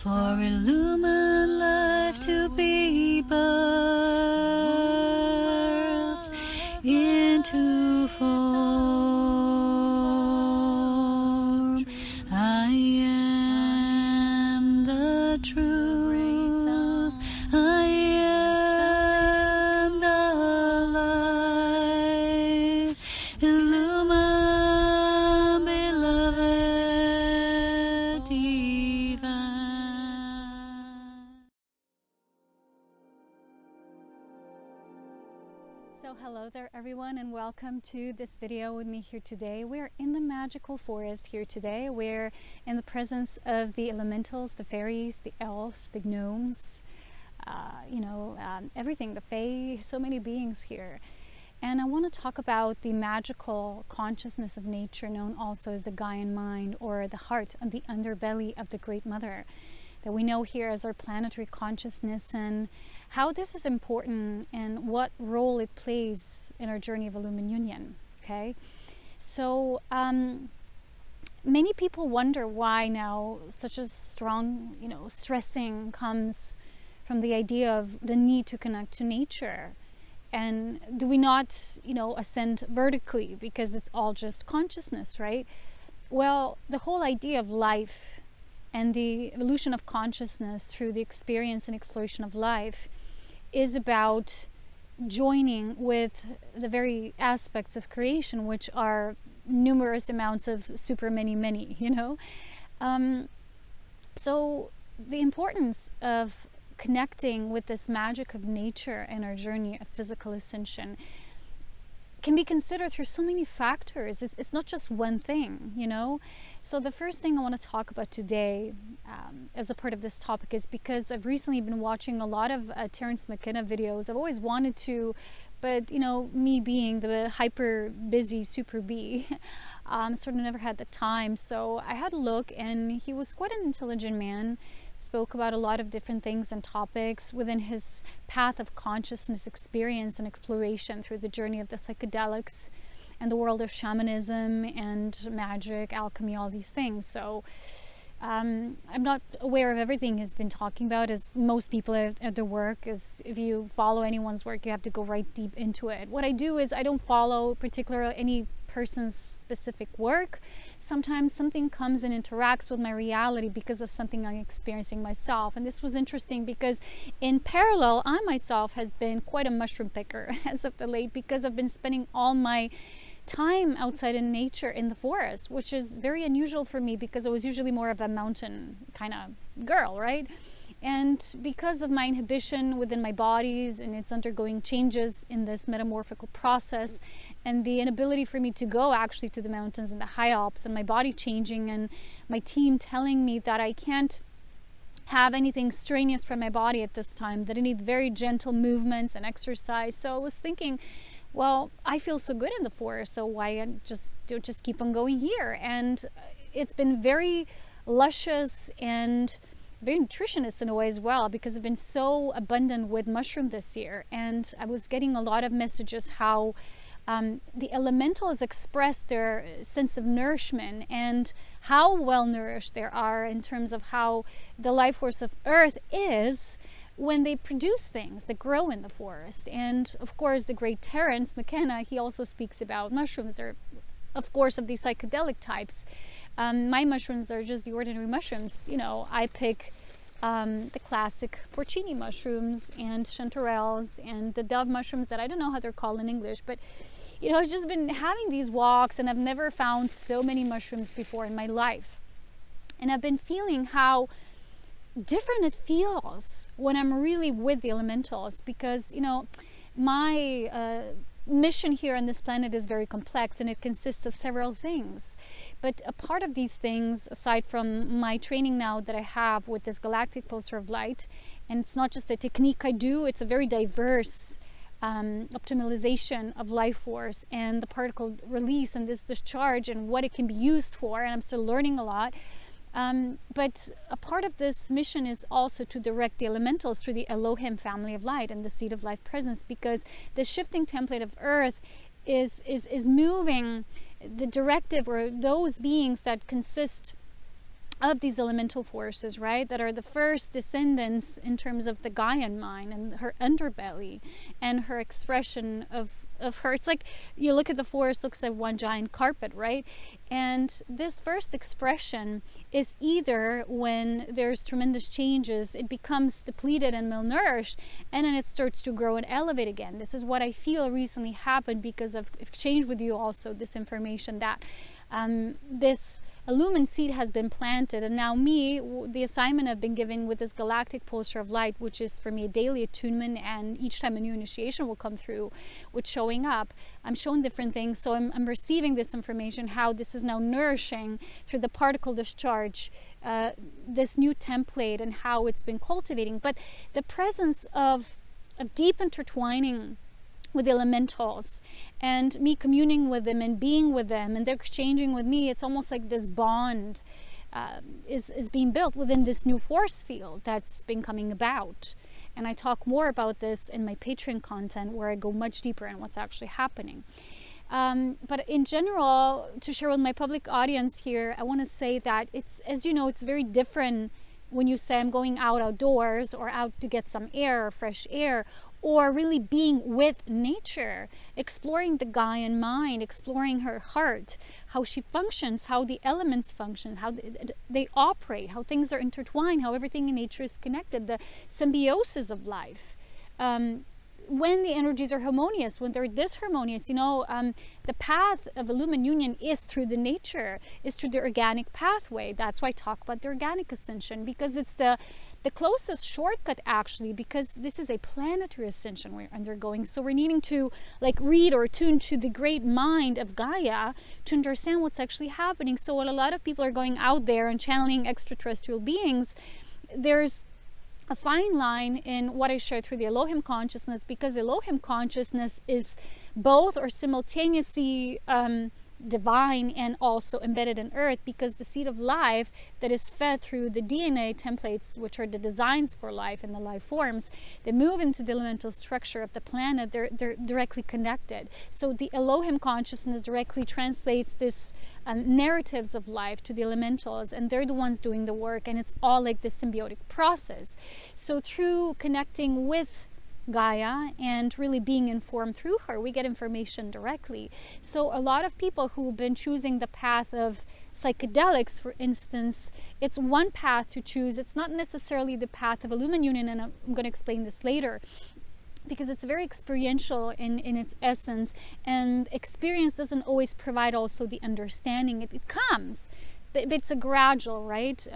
for illumined life to be birthed into form. I am the truth. I am the light. Illumined, beloved, divine. So hello there everyone, and welcome to this video with me here today. We're in the magical forest here today. We're in the presence of the elementals, the fairies, the elves, the gnomes, everything, the fae, so many beings here. And I want to talk about the magical consciousness of nature, known also as the Gaian mind, or the heart and the underbelly of the Great Mother, that we know here as our planetary consciousness, and how this is important and what role it plays in our journey of illumined union. Okay, so many people wonder why now such a strong, stressing comes from the idea of the need to connect to nature. And do we not, ascend vertically because it's all just consciousness, right? Well, the whole idea of life and the evolution of consciousness through the experience and exploration of life is about joining with the very aspects of creation, which are numerous amounts of super many, So the importance of connecting with this magic of nature in our journey of physical ascension can be considered through so many factors. It's not just one thing, So the first thing I want to talk about today as a part of this topic is because I've recently been watching a lot of Terence McKenna videos. I've always wanted to, but me being the hyper busy super bee, sort of never had the time. So I had a look, and he was quite an intelligent man, spoke about a lot of different things and topics within his path of consciousness experience and exploration through the journey of the psychedelics and the world of shamanism and magic, alchemy, all these things. So I'm not aware of everything he's been talking about, as most people at their work. Is if you follow anyone's work, you have to go right deep into it. What I do is I don't follow any person's specific work. Sometimes something comes and interacts with my reality because of something I'm experiencing myself. And this was interesting because in parallel, I myself has been quite a mushroom picker as of the late, because I've been spending all my time outside in nature in the forest, which is very unusual for me because I was usually more of a mountain kind of girl, right? And because of my inhibition within my bodies and it's undergoing changes in this metamorphical process, and the inability for me to go actually to the mountains and the high Alps, and my body changing, and my team telling me that I can't have anything strenuous from my body at this time, that I need very gentle movements and exercise. So I was thinking, well, I feel so good in the forest, so why just keep on going here? And it's been very luscious and very nutritionist in a way as well, because I've been so abundant with mushroom this year. And I was getting a lot of messages how the elementals express their sense of nourishment and how well nourished they are in terms of how the life force of earth is when they produce things that grow in the forest. And of course, the great Terence McKenna, he also speaks about mushrooms. They're, of course, of these psychedelic types. My mushrooms are just the ordinary mushrooms. I pick the classic porcini mushrooms and chanterelles and the dove mushrooms that I don't know how they're called in English, but I've just been having these walks, and I've never found so many mushrooms before in my life. And I've been feeling how different it feels when I'm really with the elementals, because my mission here on this planet is very complex, and it consists of several things. But a part of these things, aside from my training now that I have with this galactic pulsar of light, and it's not just a technique I do, it's a very diverse optimization of life force and the particle release and this discharge and what it can be used for, and I'm still learning a lot. But a part of this mission is also to direct the elementals through the Elohim family of light and the seed of life presence, because the shifting template of earth is moving the directive, or those beings that consist of these elemental forces, right, that are the first descendants in terms of the Gaian mind and her underbelly and her expression of her. It's like you look at the forest, looks like one giant carpet, right? And this first expression is either when there's tremendous changes, it becomes depleted and malnourished, and then it starts to grow and elevate again. This is what I feel recently happened because I've exchanged with you also this information that this illumined seed has been planted, and now the assignment I've been given with this galactic pulsar of light, which is for me a daily attunement, and each time a new initiation will come through with showing up, I'm shown different things. So I'm receiving this information, how this is now nourishing through the particle discharge this new template and how it's been cultivating. But the presence of deep intertwining with the elementals and me communing with them and being with them and they're exchanging with me, it's almost like this bond is being built within this new force field that's been coming about. And I talk more about this in my Patreon content, where I go much deeper in what's actually happening. But in general, to share with my public audience here, I want to say that it's, as you know, it's very different when you say I'm going outdoors or out to get some air or fresh air, or really being with nature, exploring the Gaian mind, exploring her heart, how she functions, how the elements function, how they operate, how things are intertwined, how everything in nature is connected, the symbiosis of life. When the energies are harmonious, when they're disharmonious, the path of illumined union is through the nature, is through the organic pathway. That's why I talk about the organic ascension, because it's the closest shortcut, actually, because this is a planetary ascension we're undergoing. So we're needing to read or tune to the great mind of Gaia to understand what's actually happening. So while a lot of people are going out there and channeling extraterrestrial beings, there's a fine line in what I share through the Elohim consciousness, because Elohim consciousness is both or simultaneously divine and also embedded in earth, because the seed of life that is fed through the DNA templates, which are the designs for life and the life forms, they move into the elemental structure of the planet. They're directly connected. So the Elohim consciousness directly translates this narratives of life to the elementals, and they're the ones doing the work, and it's all like this symbiotic process. So through connecting with Gaia and really being informed through her, we get information directly. So a lot of people who've been choosing the path of psychedelics, for instance, it's one path to choose. It's not necessarily the path of illumined union, and I'm going to explain this later, because it's very experiential in its essence, and experience doesn't always provide also the understanding. It comes, but it's a gradual, right?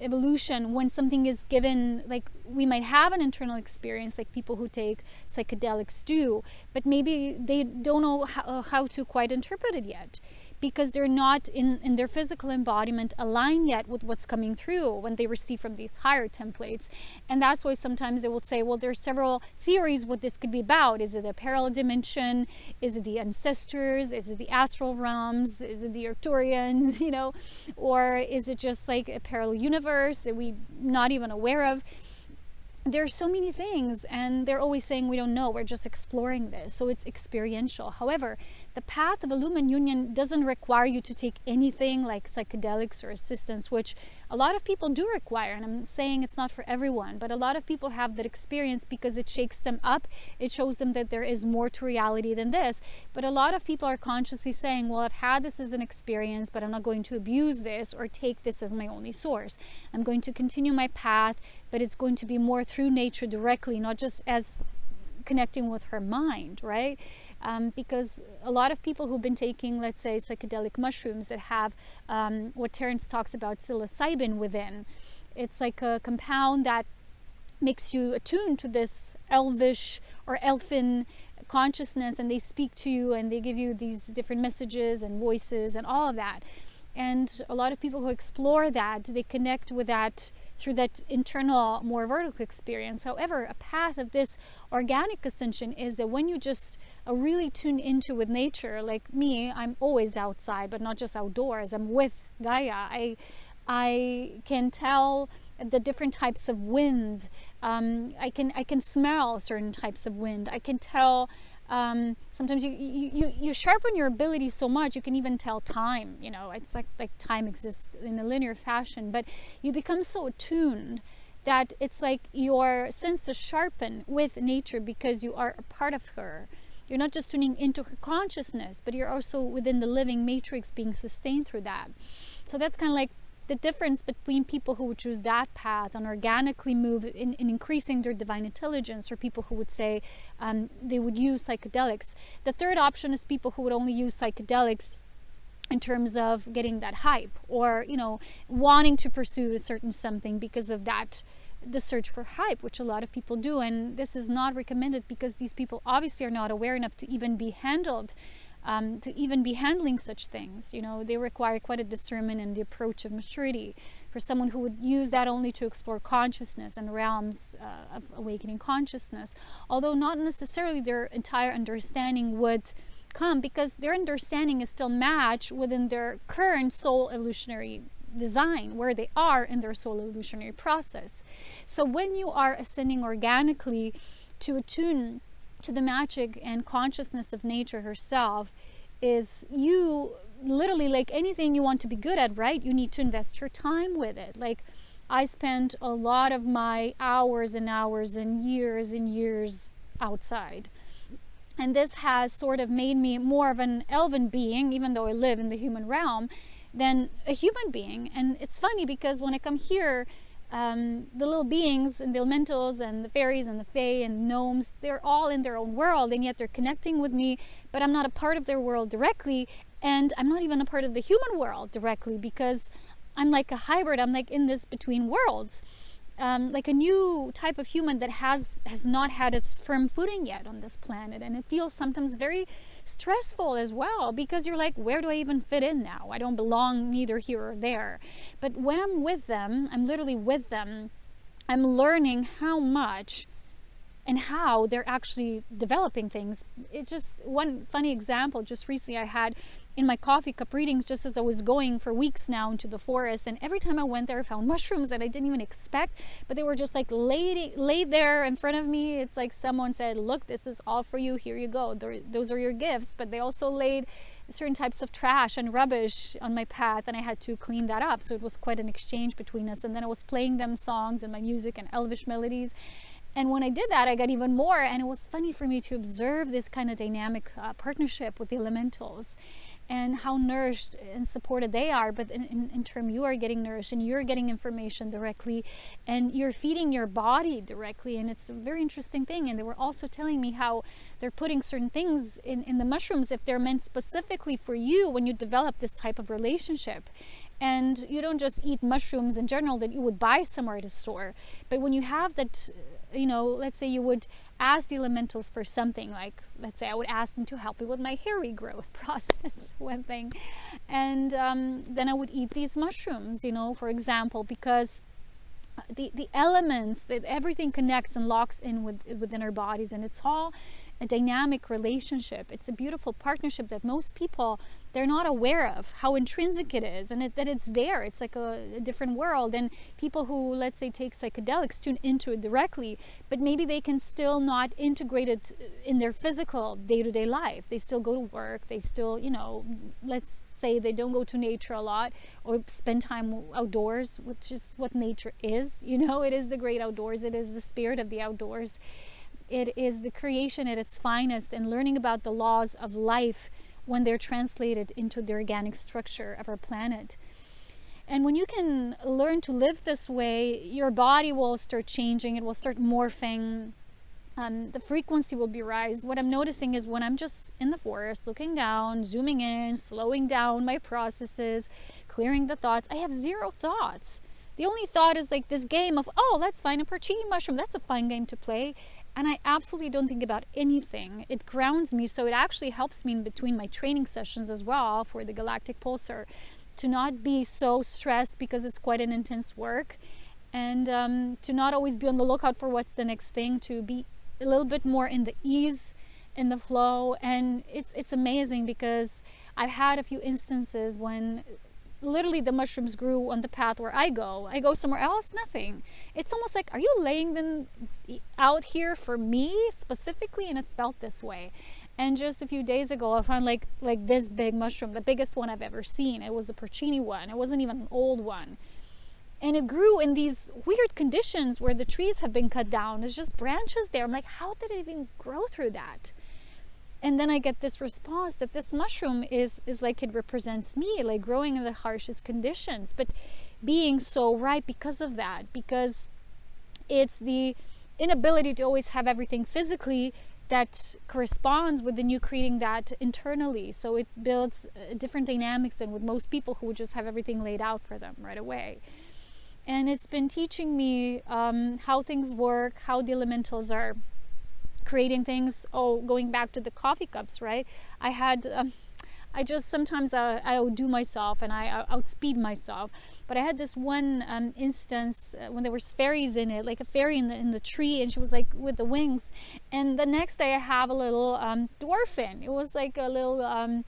Evolution, when something is given, like we might have an internal experience like people who take psychedelics do, but maybe they don't know how to quite interpret it yet, because they're not in their physical embodiment aligned yet with what's coming through when they receive from these higher templates. And that's why sometimes they will say, well, there's several theories what this could be about. Is it a parallel dimension? Is it the ancestors? Is it the astral realms? Is it the Arcturians, or is it just like a parallel universe that we're not even aware of? There's so many things, and they're always saying we don't know, we're just exploring this. So it's experiential. However, the path of illumined union doesn't require you to take anything like psychedelics or assistance, which a lot of people do require. And I'm saying it's not for everyone, but a lot of people have that experience because it shakes them up. It shows them that there is more to reality than this. But a lot of people are consciously saying, well, I've had this as an experience, but I'm not going to abuse this or take this as my only source. I'm going to continue my path, but it's going to be more through nature directly, not just as connecting with her mind, right? Because a lot of people who've been taking, let's say, psychedelic mushrooms that have what Terence talks about, psilocybin within. It's like a compound that makes you attuned to this elvish or elfin consciousness, and they speak to you and they give you these different messages and voices and all of that. And a lot of people who explore that, they connect with that through that internal, more vertical experience. However, a path of this organic ascension is that when you just really tune into with nature, like me, I'm always outside, but not just outdoors. I'm with Gaia. I can tell the different types of wind. I can smell certain types of wind. I can tell Sometimes you sharpen your ability so much you can even tell time. It's like time exists in a linear fashion, but you become so attuned that it's like your senses sharpen with nature because you are a part of her. You're not just tuning into her consciousness, but you're also within the living matrix being sustained through that. So that's kind of like the difference between people who would choose that path and organically move in increasing their divine intelligence, or people who would say they would use psychedelics. The third option is people who would only use psychedelics in terms of getting that hype, or wanting to pursue a certain something because of that, the search for hype, which a lot of people do. And this is not recommended because these people obviously are not aware enough to even be handled, to even be handling such things. They require quite a discernment and the approach of maturity for someone who would use that only to explore consciousness and realms of awakening consciousness, although not necessarily their entire understanding would come, because their understanding is still matched within their current soul illusionary design, where they are in their soul illusionary process. So when you are ascending organically to attune to the magic and consciousness of nature herself, is you literally, like anything you want to be good at, right? You need to invest your time with it. Like I spent a lot of my hours and hours and years outside. And this has sort of made me more of an elven being, even though I live in the human realm, than a human being. And it's funny because when I come here, the little beings and the elementals and the fairies and the fae and gnomes, they're all in their own world, and yet they're connecting with me, but I'm not a part of their world directly, and I'm not even a part of the human world directly, because I'm like a hybrid. I'm like in this between worlds. Like a new type of human that has not had its firm footing yet on this planet. And it feels sometimes very stressful as well, because you're like, where do I even fit in now? I don't belong neither here or there. But when I'm with them, I'm literally with them, I'm learning how much and how they're actually developing things. It's just one funny example. Just recently I had in my coffee cup readings, just as I was going for weeks now into the forest, and every time I went there I found mushrooms that I didn't even expect, but they were just like laid there in front of me. It's like someone said, look, this is all for you, here you go, those are your gifts. But they also laid certain types of trash and rubbish on my path, and I had to clean that up. So it was quite an exchange between us. And then I was playing them songs and my music and elvish melodies. And when I did that, I got even more. And it was funny for me to observe this kind of dynamic partnership with the elementals, and how nourished and supported they are. But in turn, you are getting nourished, and you're getting information directly, and you're feeding your body directly. And it's a very interesting thing. And they were also telling me how they're putting certain things in the mushrooms if they're meant specifically for you when you develop this type of relationship. And you don't just eat mushrooms in general that you would buy somewhere at a store. But when you have that, let's say you would ask the elementals for something, like, let's say I would ask them to help me with my hair regrowth process, one thing. And then I would eat these mushrooms, for example, because the elements, that everything connects and locks in within our bodies, and it's all a dynamic relationship. It's a beautiful partnership that most people, they're not aware of how intrinsic it is, and that it's there. It's like a different world. And people who, let's say, take psychedelics tune into it directly, but maybe they can still not integrate it in their physical day-to-day life. They still go to work, they still, let's say they don't go to nature a lot or spend time outdoors, which is what nature is. It is the great outdoors. It is the spirit of the outdoors. It is the creation at its finest, and learning about the laws of life when they're translated into the organic structure of our planet. And when you can learn to live this way, your body will start changing. It will start morphing. The frequency will be raised. What I'm noticing is when I'm just in the forest, looking down, zooming in, slowing down my processes, clearing the thoughts, I have zero thoughts. The only thought is like this game of, oh, let's find a porcini mushroom. That's a fun game to play. And I absolutely don't think about anything. It grounds me. So it actually helps me in between my training sessions as well for the Galactic Pulsar to not be so stressed, because it's quite an intense work. And to not always be on the lookout for what's the next thing, to be a little bit more in the ease, in the flow. And it's amazing, because I've had a few instances when literally the mushrooms grew on the path where I go somewhere else, nothing. It's almost like, are you laying them out here for me specifically? And it felt this way. And just a few days ago, I found like this big mushroom, the biggest one I've ever seen. It was a porcini one. It wasn't even an old one. And it grew in these weird conditions where the trees have been cut down. There's just branches there. I'm like, how did it even grow through that? And then I get this response that this mushroom is like it represents me, like growing in the harshest conditions, but being so right because of that, because it's the inability to always have everything physically that corresponds with the new creating that internally. So it builds different dynamics than with most people who would just have everything laid out for them right away. And it's been teaching me how things work, how the elementals are creating things. Going back to the coffee cups, right? I just sometimes I outdo myself and I outspeed myself. But I had this one instance when there was fairies in it, like a fairy in the tree, and she was like with the wings. And the next day I have a little dwarfin. It was like a little,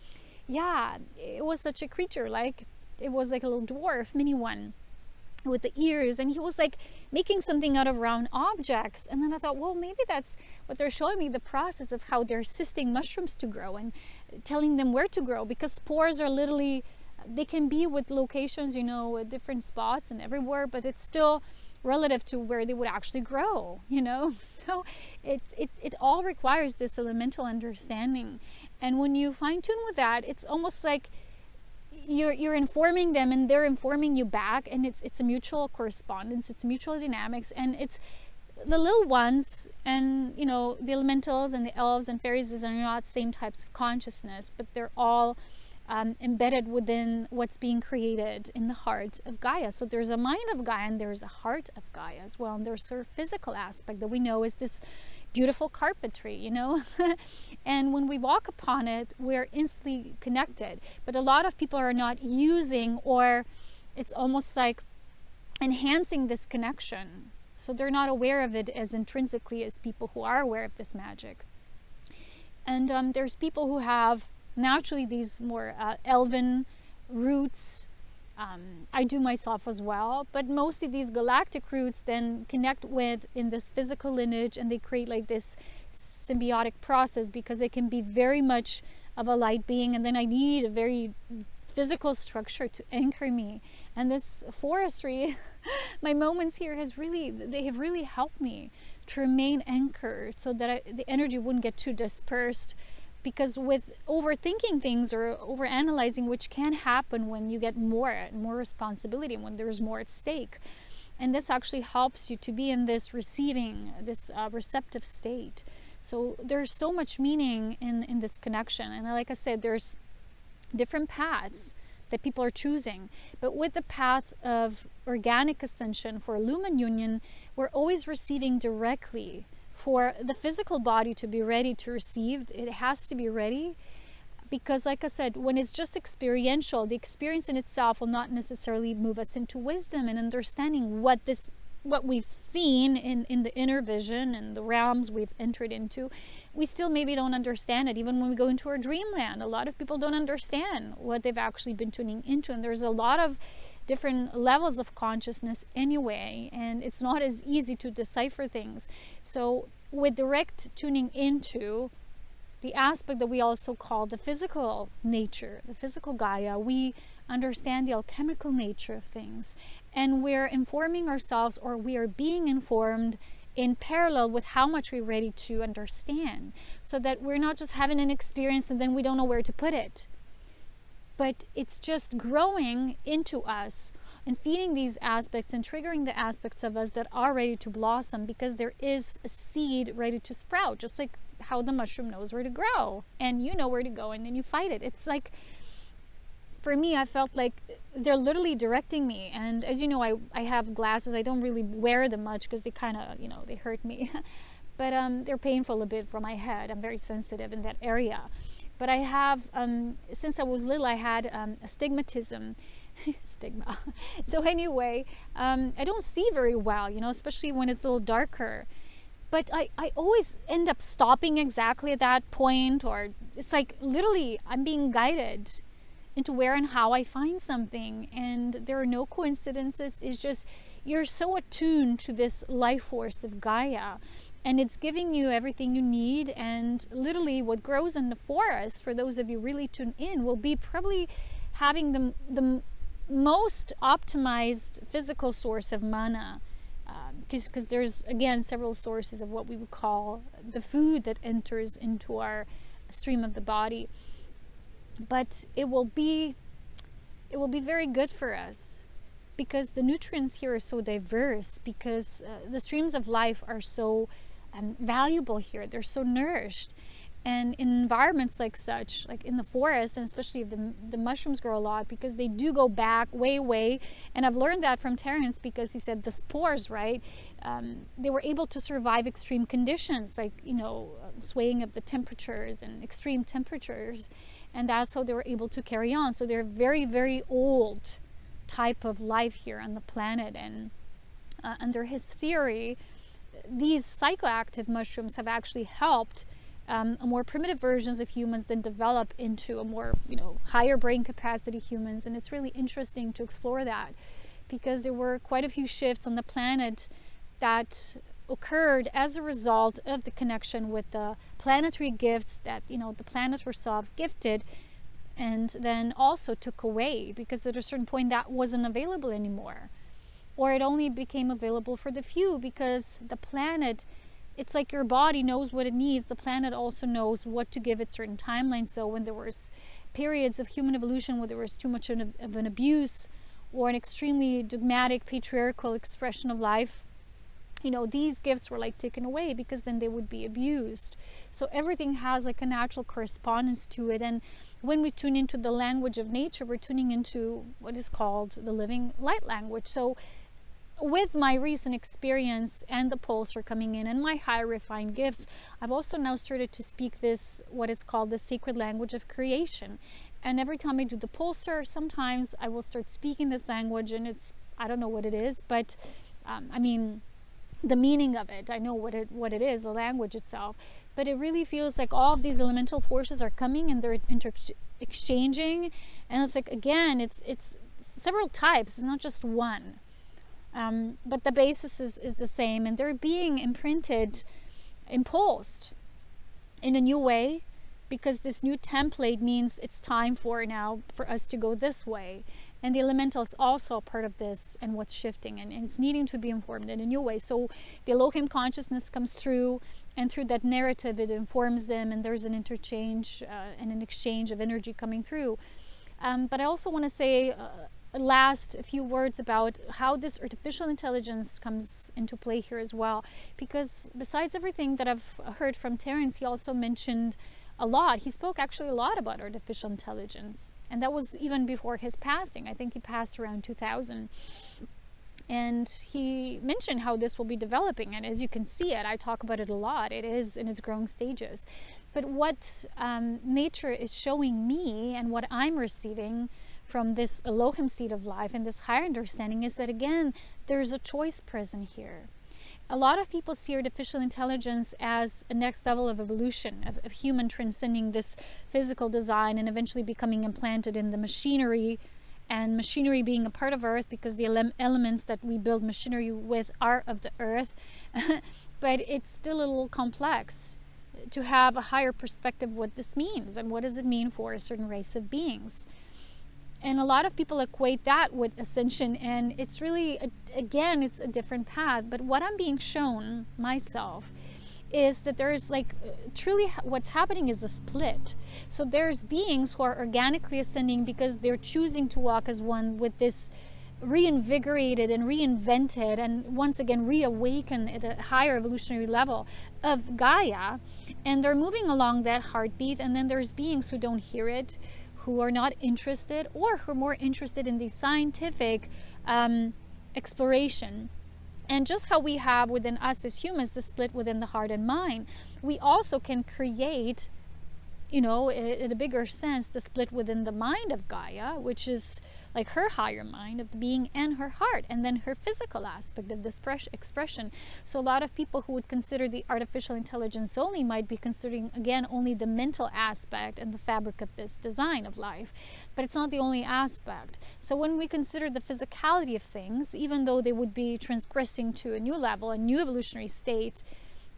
it was such a creature. Like it was like a little dwarf, mini one, with the ears, and he was like making something out of round objects. And then I thought, well, maybe that's what they're showing me, the process of how they're assisting mushrooms to grow and telling them where to grow, because spores are literally, they can be with locations, at different spots and everywhere, but it's still relative to where they would actually grow, so it all requires this elemental understanding. And when you fine-tune with that, it's almost like you're informing them and they're informing you back, and it's a mutual correspondence, it's mutual dynamics. And it's the little ones and the elementals and the elves and fairies, these are not same types of consciousness, but they're all embedded within what's being created in the heart of Gaia. So there's a mind of Gaia and there's a heart of Gaia as well, and there's a physical aspect that we know is this beautiful carpentry, and when we walk upon it, we're instantly connected. But a lot of people are not using, or it's almost like enhancing this connection, so they're not aware of it as intrinsically as people who are aware of this magic. And there's people who have naturally these more elven roots. I do myself as well, but mostly these galactic roots then connect with in this physical lineage, and they create like this symbiotic process, because it can be very much of a light being, and then I need a very physical structure to anchor me. And this forestry, my moments here they have really helped me to remain anchored, so that the energy wouldn't get too dispersed. Because with overthinking things or overanalyzing, which can happen when you get more and more responsibility, when there's more at stake, and this actually helps you to be in this receptive state. So there's so much meaning in this connection. And like I said, there's different paths that people are choosing. But with the path of organic ascension for lumen union, we're always receiving directly. For the physical body to be ready to receive, it has to be ready, because like I said, when it's just experiential, the experience in itself will not necessarily move us into wisdom and understanding what we've seen in the inner vision and the realms we've entered into. We still maybe don't understand it. Even when we go into our dreamland, a lot of people don't understand what they've actually been tuning into, and there's a lot of different levels of consciousness anyway, and it's not as easy to decipher things. So with direct tuning into the aspect that we also call the physical nature, the physical Gaia, we understand the alchemical nature of things, and we're informing ourselves, or we are being informed in parallel with how much we're ready to understand, so that we're not just having an experience and then we don't know where to put it, but it's just growing into us and feeding these aspects and triggering the aspects of us that are ready to blossom, because there is a seed ready to sprout, just like how the mushroom knows where to grow, and you know where to go, and then you fight it. It's like, for me, I felt like they're literally directing me. And as you know, I have glasses. I don't really wear them much because they kind of, they hurt me. But they're painful a bit for my head. I'm very sensitive in that area. But I have, since I was little, I had astigmatism. Stigma. So anyway, I don't see very well, especially when it's a little darker. But I always end up stopping exactly at that point, or it's like literally I'm being guided. into where and how I find something. And there are no coincidences. It's just you're so attuned to this life force of Gaia, and it's giving you everything you need. And literally what grows in the forest, for those of you really tuned in, will be probably having the most optimized physical source of mana, because there's again several sources of what we would call the food that enters into our stream of the body. But it will be very good for us, because the nutrients here are so diverse, because the streams of life are so valuable here. They're so nourished. And in environments like such, like in the forest, and especially if the mushrooms grow a lot, because they do go back way, and I've learned that from Terence, because he said the spores, right, they were able to survive extreme conditions, like, swaying of the temperatures and extreme temperatures, and that's how they were able to carry on. So they're very, very old type of life here on the planet. And under his theory, these psychoactive mushrooms have actually helped more primitive versions of humans then develop into a more, higher brain capacity humans. And it's really interesting to explore that, because there were quite a few shifts on the planet that occurred as a result of the connection with the planetary gifts that, the planets were self-gifted, and then also took away, because at a certain point that wasn't available anymore, or it only became available for the few, because the planet, it's like your body knows what it needs. The planet also knows what to give at certain timelines. So when there was periods of human evolution where there was too much of an abuse, or an extremely dogmatic, patriarchal expression of life, these gifts were like taken away, because then they would be abused. So everything has like a natural correspondence to it. And when we tune into the language of nature, we're tuning into what is called the living light language. So with my recent experience and the pulsar coming in and my high refined gifts, I've also now started to speak this, what is called the sacred language of creation. And every time I do the pulsar, sometimes I will start speaking this language, and I don't know what it is, but the meaning of it, I know what it is, the language itself. But it really feels like all of these elemental forces are coming, and they're exchanging. And it's like, again, it's several types. It's not just one. But the basis is the same, and they're being impulsed in a new way, because this new template means it's time for us to go this way. And the elemental is also a part of this and what's shifting, and it's needing to be informed in a new way. So the Elohim consciousness comes through, and through that narrative it informs them, and there's an interchange and an exchange of energy coming through. But I also want to say last few words about how this artificial intelligence comes into play here as well, because besides everything that I've heard from Terence, he also mentioned he spoke actually a lot about artificial intelligence, and that was even before his passing. I think he passed around 2000, and he mentioned how this will be developing. And as you can see I talk about it a lot. It is in its growing stages. But what nature is showing me, and what I'm receiving from this Elohim seed of life and this higher understanding, is that again there's a choice present here. A lot of people see artificial intelligence as a next level of evolution, of human transcending this physical design and eventually becoming implanted in the machinery, and machinery being a part of Earth, because the elements that we build machinery with are of the Earth. But it's still a little complex to have a higher perspective what this means, and what does it mean for a certain race of beings. And a lot of people equate that with ascension, and it's really, again, it's a different path. But what I'm being shown myself is that there's truly what's happening is a split. So there's beings who are organically ascending because they're choosing to walk as one with this reinvigorated and reinvented and once again reawakened at a higher evolutionary level of Gaia, and they're moving along that heartbeat. And then there's beings who don't hear it, who are not interested, or who are more interested in the scientific exploration. And just how we have within us as humans the split within the heart and mind, we also can create in a bigger sense, the split within the mind of Gaia, which is like her higher mind of being and her heart, and then her physical aspect of this expression. So a lot of people who would consider the artificial intelligence only might be considering, again, only the mental aspect and the fabric of this design of life. But it's not the only aspect. So when we consider the physicality of things, even though they would be transgressing to a new level, a new evolutionary state,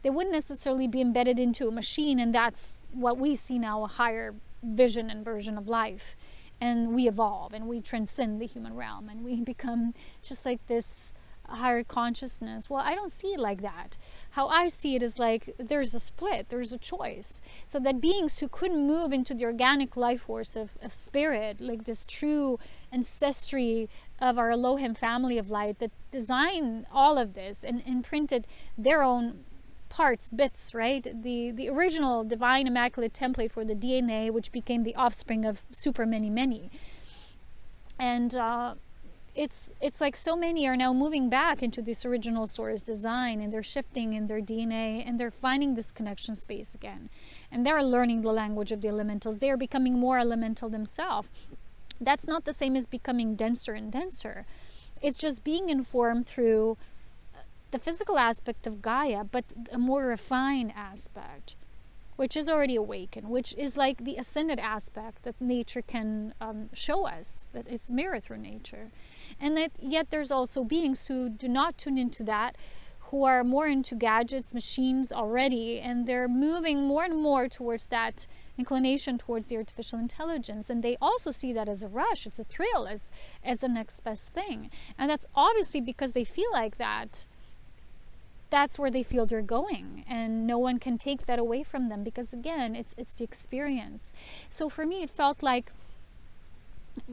they wouldn't necessarily be embedded into a machine, and that's what we see now, a higher vision and version of life. And we evolve and we transcend the human realm and we become just like this higher consciousness. Well, I don't see it like that. How I see it is like there's a split, there's a choice. So that beings who couldn't move into the organic life force of spirit, like this true ancestry of our Elohim family of light that designed all of this and imprinted their own parts, bits, right? The original divine immaculate template for the DNA, which became the offspring of super many. And it's like so many are now moving back into this original source design, and they're shifting in their DNA, and they're finding this connection space again. And they're learning the language of the elementals. They're becoming more elemental themselves. That's not the same as becoming denser and denser. It's just being informed through the physical aspect of Gaia, but a more refined aspect, which is already awakened, which is like the ascended aspect that nature can show us, that it's mirrored through nature. And that yet there's also beings who do not tune into that, who are more into gadgets, machines already, and they're moving more and more towards that inclination towards the artificial intelligence. And they also see that as a rush, it's a thrill, as the next best thing. And that's obviously because they feel like that's where they feel they're going, and no one can take that away from them, because again, it's the experience. So for me, it felt like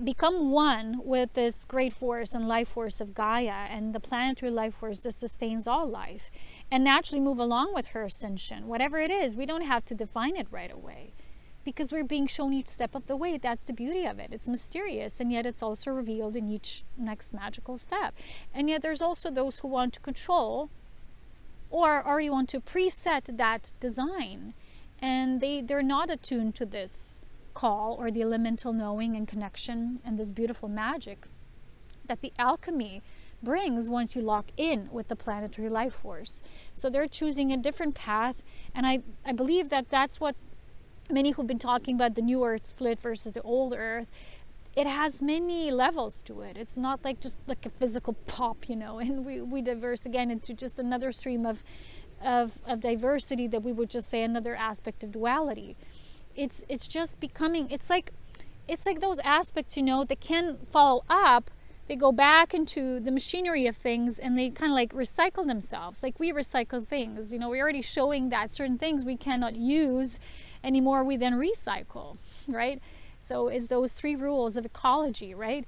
become one with this great force and life force of Gaia and the planetary life force that sustains all life, and naturally move along with her ascension. Whatever it is, we don't have to define it right away, because we're being shown each step of the way. That's the beauty of it. It's mysterious, and yet it's also revealed in each next magical step. And yet there's also those who want to control or already want to preset that design, and they're not attuned to this call or the elemental knowing and connection and this beautiful magic that the alchemy brings once you lock in with the planetary life force. So they're choosing a different path, and I believe that that's what many who've been talking about the new earth split versus the old earth. It has many levels to it. It's not like just like a physical pop, and we diverse again into just another stream of diversity, that we would just say another aspect of duality. It's just becoming, it's like those aspects, that can follow up. They go back into the machinery of things, and they kind of like recycle themselves. Like we recycle things, we're already showing that certain things we cannot use anymore, we then recycle, right? So it's those 3 rules of ecology, right?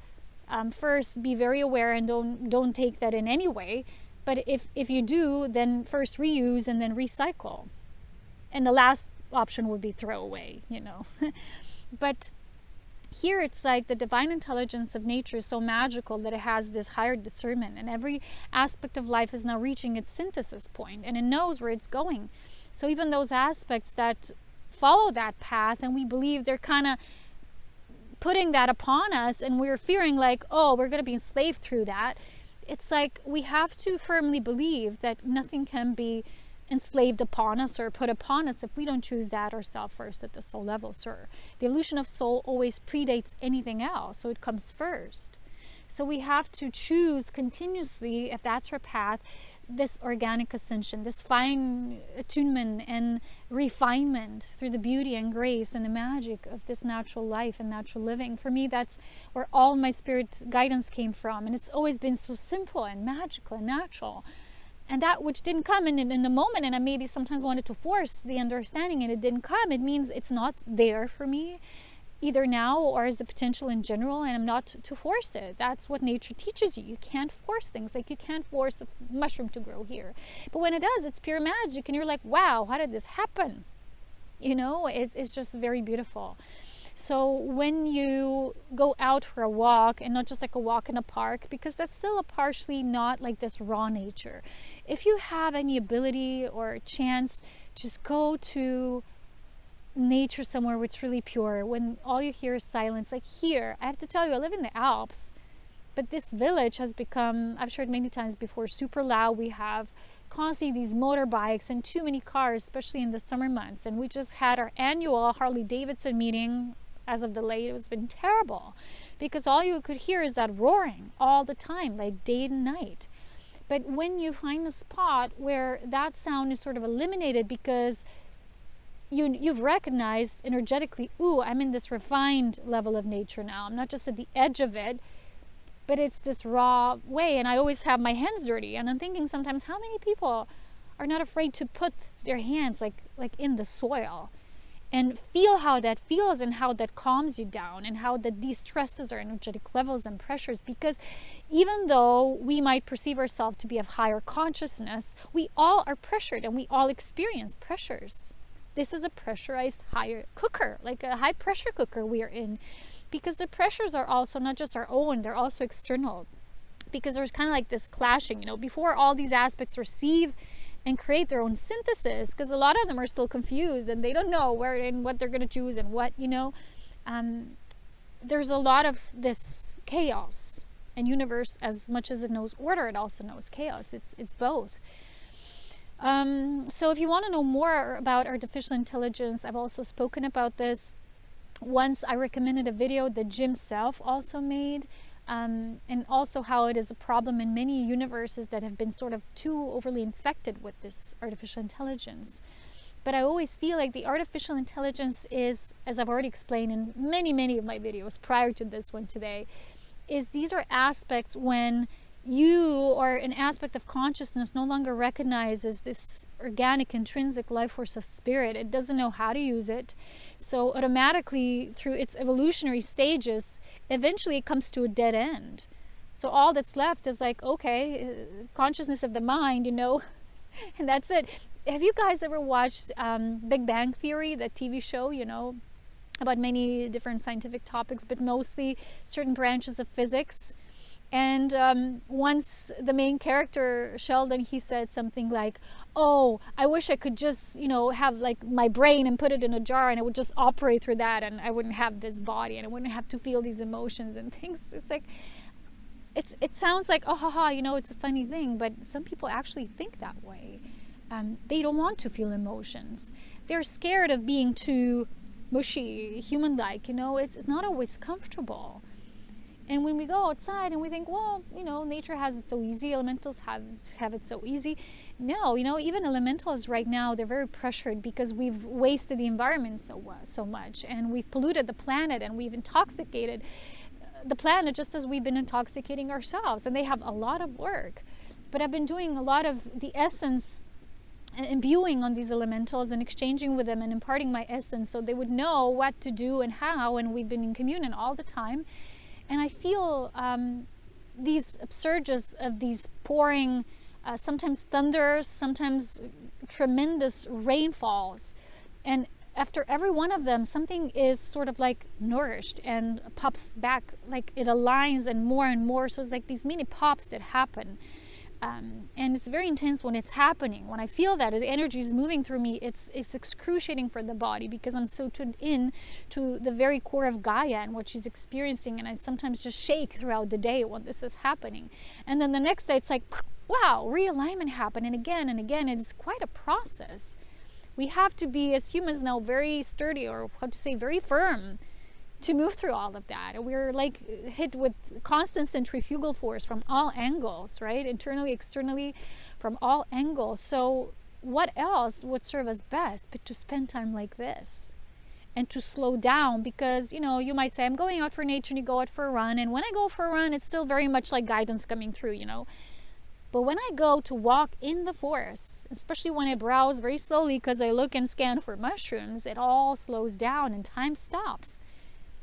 First, be very aware and don't take that in any way. But if you do, then first reuse and then recycle. And the last option would be throw away, But here it's like the divine intelligence of nature is so magical that it has this higher discernment, and every aspect of life is now reaching its synthesis point, and it knows where it's going. So even those aspects that follow that path, and we believe they're kind of putting that upon us, and we're fearing like, oh, we're going to be enslaved through that. It's like we have to firmly believe that nothing can be enslaved upon us or put upon us if we don't choose that ourselves first at the soul level, sir. The evolution of soul always predates anything else, so it comes first. So we have to choose continuously, if that's our path, this organic ascension, this fine attunement and refinement through the beauty and grace and the magic of this natural life and natural living. For me, that's where all my spirit guidance came from, and it's always been so simple and magical and natural. And that which didn't come in the moment, and I maybe sometimes wanted to force the understanding, and it didn't come, it means it's not there for me, either now or as a potential in general, and I'm not to force it. That's what nature teaches you. You can't force things. Like you can't force a mushroom to grow here. But when it does, it's pure magic, and you're like, wow, how did this happen? It's just very beautiful. So when you go out for a walk, and not just like a walk in a park, because that's still a partially not like this raw nature. If you have any ability or chance, just go to nature somewhere where it's really pure, when all you hear is silence. Like here, I have to tell you, I live in the Alps, but this village has become, I've shared many times before, super loud. We have constantly these motorbikes and too many cars, especially in the summer months. And we just had our annual Harley Davidson meeting as of the late. It's been terrible because all you could hear is that roaring all the time, like day and night. But when you find a spot where that sound is sort of eliminated because you've recognized energetically, ooh, I'm in this refined level of nature now. I'm not just at the edge of it, but it's this raw way. And I always have my hands dirty. And I'm thinking sometimes, how many people are not afraid to put their hands like in the soil and feel how that feels and how that calms you down and how that de-stresses our energetic levels and pressures? Because even though we might perceive ourselves to be of higher consciousness, we all are pressured and we all experience pressures. This is a pressurized higher cooker, like a high pressure cooker we are in, because the pressures are also not just our own, they're also external. Because there's kind of like this clashing, before all these aspects receive and create their own synthesis, because a lot of them are still confused and they don't know where and what they're going to choose and what, there's a lot of this chaos. And universe, as much as it knows order, it also knows chaos. It's both. So if you want to know more about artificial intelligence, I've also spoken about this. Once I recommended a video that Jim Self also made, and also how it is a problem in many universes that have been sort of too overly infected with this artificial intelligence. But I always feel like the artificial intelligence is, as I've already explained in many of my videos prior to this one today, is these are aspects when you or an aspect of consciousness no longer recognizes this organic intrinsic life force of spirit. It doesn't know how to use it. So automatically through its evolutionary stages, eventually it comes to a dead end. So all that's left is like, okay, consciousness of the mind, and that's it. Have you guys ever watched Big Bang Theory, that TV show, about many different scientific topics, but mostly certain branches of physics? And once the main character, Sheldon, he said something like, oh, I wish I could just, have like my brain and put it in a jar and I would just operate through that and I wouldn't have this body and I wouldn't have to feel these emotions and things. It's like, it sounds like, oh, haha, it's a funny thing, but some people actually think that way. They don't want to feel emotions. They're scared of being too mushy, human-like, it's not always comfortable. And when we go outside and we think, well, nature has it so easy, elementals have it so easy. No, even elementals right now, they're very pressured because we've wasted the environment so much, and we've polluted the planet and we've intoxicated the planet just as we've been intoxicating ourselves. And they have a lot of work. But I've been doing a lot of the essence imbuing on these elementals and exchanging with them and imparting my essence so they would know what to do and how, and we've been in communion all the time. And I feel these upsurges of these pouring, sometimes thunders, sometimes tremendous rainfalls. And after every one of them, something is sort of like nourished and pops back, like it aligns and more. So it's like these mini pops that happen. And it's very intense when it's happening. When I feel that the energy is moving through me, it's excruciating for the body because I'm so tuned in to the very core of Gaia and what she's experiencing. And I sometimes just shake throughout the day when this is happening. And then the next day it's like, wow, realignment happened, and again. And it's quite a process. We have to be, as humans now, very sturdy, or very firm, to move through all of that. We're like hit with constant centrifugal force from all angles, right? Internally, externally, from all angles. So what else would serve us best but to spend time like this and to slow down? Because, you might say, I'm going out for nature, and you go out for a run. And when I go for a run, it's still very much like guidance coming through, But when I go to walk in the forest, especially when I browse very slowly because I look and scan for mushrooms, it all slows down and time stops.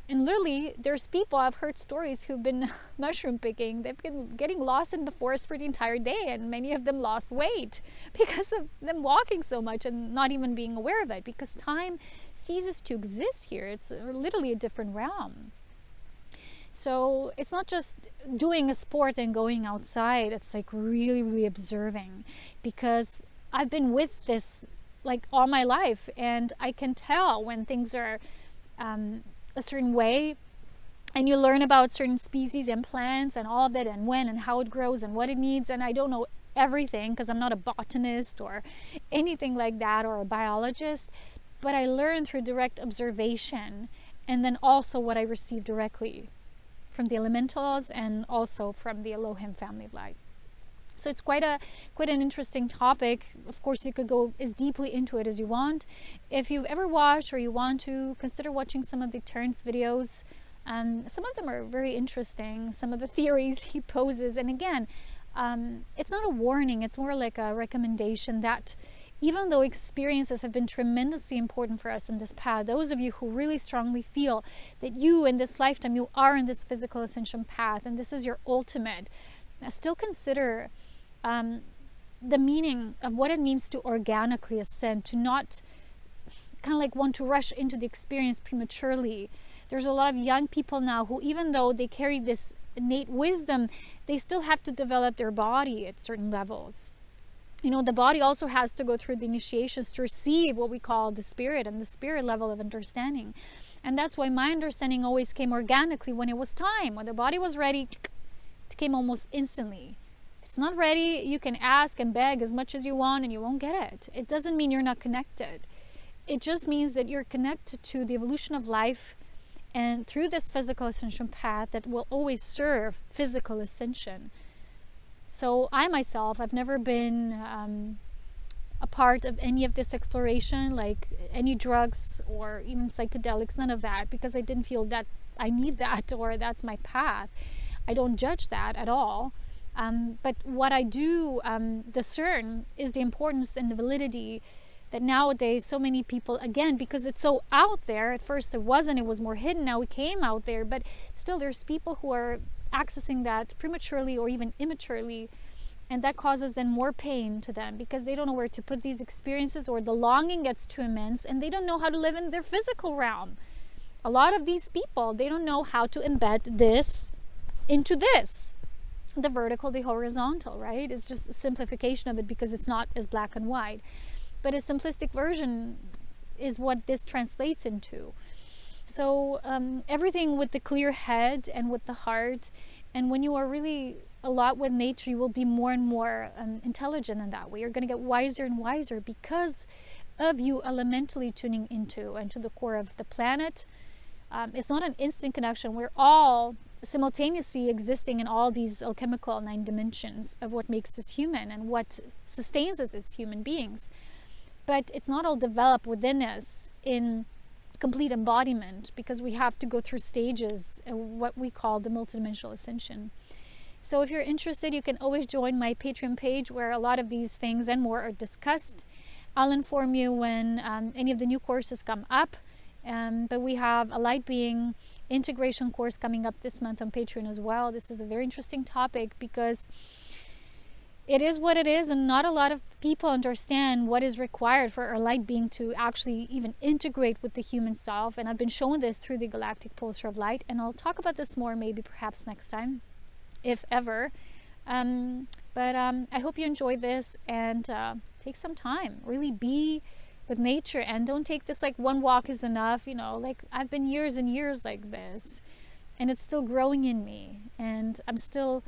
And literally, there's people, I've heard stories who've been mushroom picking. They've been getting lost in the forest for the entire day, and many of them lost weight because of them walking so much and not even being aware of it, because time ceases to exist here. It's literally a different realm. So it's not just doing a sport and going outside. It's like really, really observing, because I've been with this like all my life, and I can tell when things are a certain way. And you learn about certain species and plants and all of that, and when and how it grows and what it needs. And I don't know everything because I'm not a botanist or anything like that, or a biologist, but I learn through direct observation, and then also what I receive directly from the elementals and also from the Elohim family of light. So it's quite an interesting topic. Of course, you could go as deeply into it as you want. If you've ever watched or you want to, consider watching some of the Terrence videos. Some of them are very interesting, some of the theories he poses. And again, it's not a warning, it's more like a recommendation that even though experiences have been tremendously important for us in this path, those of you who really strongly feel that you in this lifetime, you are in this physical ascension path and this is your ultimate, still consider the meaning of what it means to organically ascend, to not kind of like want to rush into the experience prematurely. There's a lot of young people now who, even though they carry this innate wisdom, they still have to develop their body at certain levels. You know, the body also has to go through the initiations to receive what we call the spirit and the spirit level of understanding. And that's why my understanding always came organically when it was time. When the body was ready, it came almost instantly. If it's not ready, you can ask and beg as much as you want and you won't get it. It doesn't mean you're not connected. It just means that you're connected to the evolution of life, and through this physical ascension path that will always serve physical ascension. So I myself, I've never been a part of any of this exploration, like any drugs or even psychedelics, none of that, because I didn't feel that I need that or that's my path. I don't judge that at all. But what I do discern is the importance and the validity that nowadays so many people, again, because it's so out there, at first it wasn't, it was more hidden, now it came out there, but still there's people who are accessing that prematurely or even immaturely, and that causes then more pain to them because they don't know where to put these experiences, or the longing gets too immense and they don't know how to live in their physical realm. A lot of these people, they don't know how to embed this into this, the vertical, the horizontal, right? It's just a simplification of it because it's not as black and white. But a simplistic version is what this translates into. So everything with the clear head and with the heart, and when you are really a lot with nature, you will be more and more intelligent in that way. You're going to get wiser and wiser because of you elementally tuning into and to the core of the planet. It's not an instant connection. We're all simultaneously existing in all these alchemical 9 dimensions of what makes us human and what sustains us as human beings. But it's not all developed within us in complete embodiment, because we have to go through stages of what we call the multidimensional ascension. So if you're interested, you can always join my Patreon page where a lot of these things and more are discussed. I'll inform you when any of the new courses come up. But we have a light being integration course coming up this month on Patreon as well. This is a very interesting topic because it is what it is, and not a lot of people understand what is required for our light being to actually even integrate with the human self. And I've been showing this through the galactic pulsar of light, and I'll talk about this more maybe perhaps next time, if ever. But I hope you enjoyed this, and take some time, really be with nature, and don't take this like one walk is enough. You know, like I've been years and years like this, and it's still growing in me, and I'm still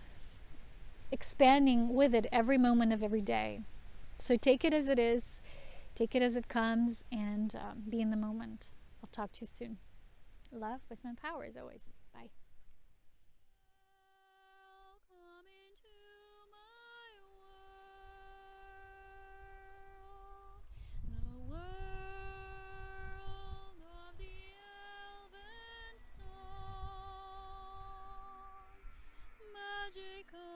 expanding with it every moment of every day. So take it as it is, take it as it comes, and be in the moment. I'll talk to you soon. Love, wisdom, and power as always. Bye. Come into my world, the world of the elven song, magical.